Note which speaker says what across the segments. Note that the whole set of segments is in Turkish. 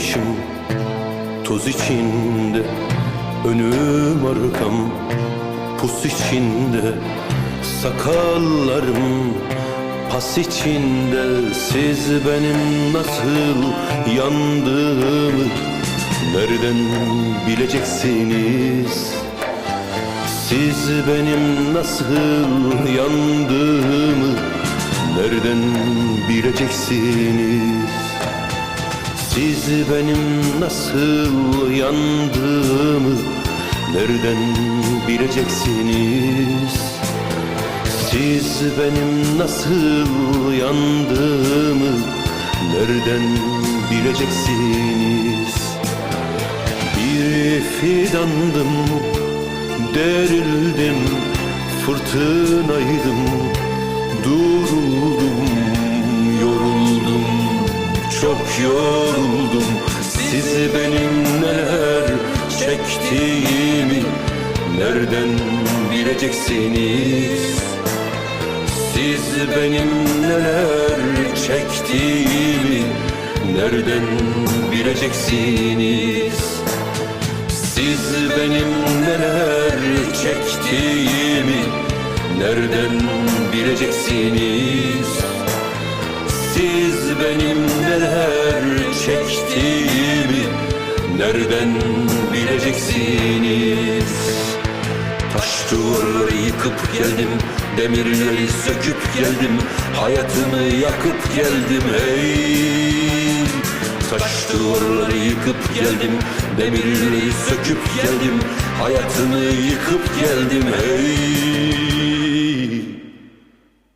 Speaker 1: başım toz içinde, önüm arkam pus içinde, sakallarım pas içinde. Siz benim nasıl yandığımı nereden bileceksiniz? Siz benim nasıl yandığımı nereden bileceksiniz? Siz benim nasıl yandığımı nereden bileceksiniz? Siz benim nasıl yandığımı nereden bileceksiniz? Bir fidandım, derildim, fırtınaydım, duruldum, yoruldum, çok yoruldum. Siz benim neler çektiğimi nereden bileceksiniz? Siz benim neler çektiğimi nereden bileceksiniz? Siz benim neler çektiğimi nereden bileceksiniz? Siz benim neler çektiğimi nereden bileceksiniz? Taş duvarları yıkıp geldim, demirleri söküp geldim, hayatımı yakıp geldim hey. Taş duvarları yıkıp geldim, demirleri söküp geldim, hayatımı yıkıp geldim hey.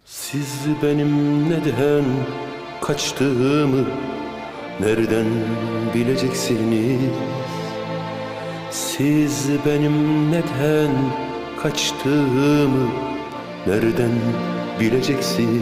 Speaker 1: Siz benim neden kaçtığımı nereden bileceksiniz? Siz benim neden kaçtığımı nereden bileceksiniz?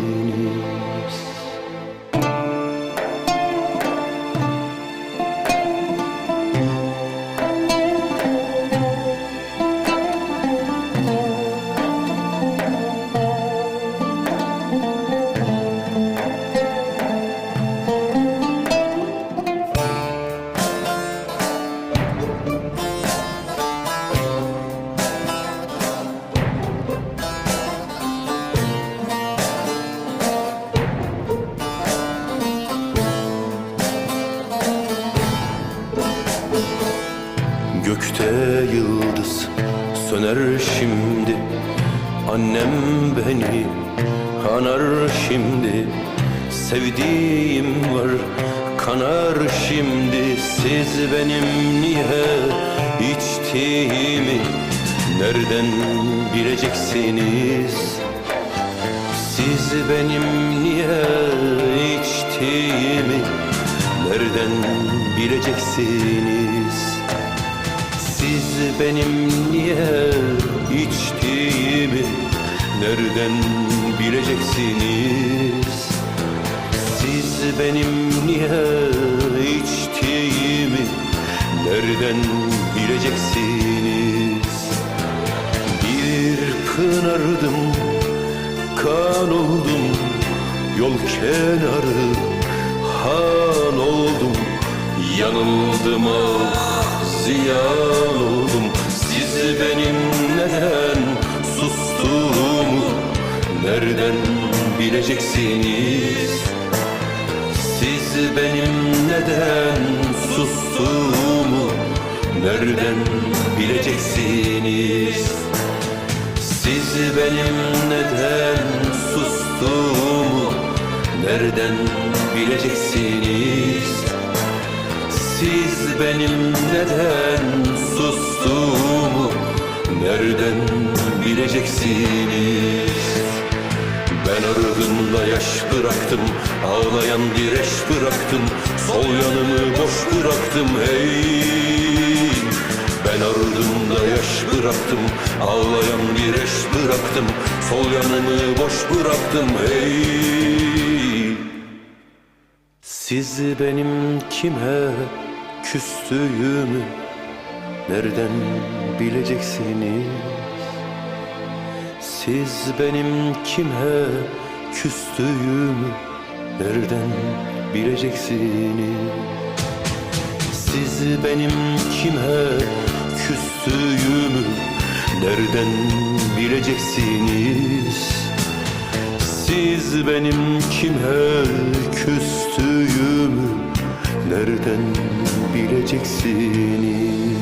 Speaker 1: Gökte yıldız söner şimdi, annem beni anar şimdi. Sevdiğim var kanar şimdi. Siz benim niye içtiğimi nereden bileceksiniz? Siz benim niye içtiğimi nereden bileceksiniz? Siz benim niye içtiğimi nereden bileceksiniz? Siz benim niye içtiğimi nereden bileceksiniz? Bir pınardım, kan oldum, yol kenarı han oldum. Yanıldım ah, ziyan oldum. Siz benim neden sustuğumu nereden bileceksiniz? Siz benim neden sustuğumu nereden bileceksiniz? Siz benim neden sustuğumu nereden bileceksiniz? Siz benim neden sustuğumu nereden bileceksiniz? Ben ardımda yaş bıraktım, ağlayan direş bıraktım, sol yanımı boş bıraktım hey. Ben ardımda yaş bıraktım, ağlayan direş bıraktım, sol yanımı boş bıraktım hey. Siz benim kime küstüğümü nereden bileceksiniz? Siz benim kime küstüğümü nereden bileceksiniz? Siz benim kime küstüğümü nereden bileceksiniz? Siz benim kime küstüğümü nereden bileceksiniz?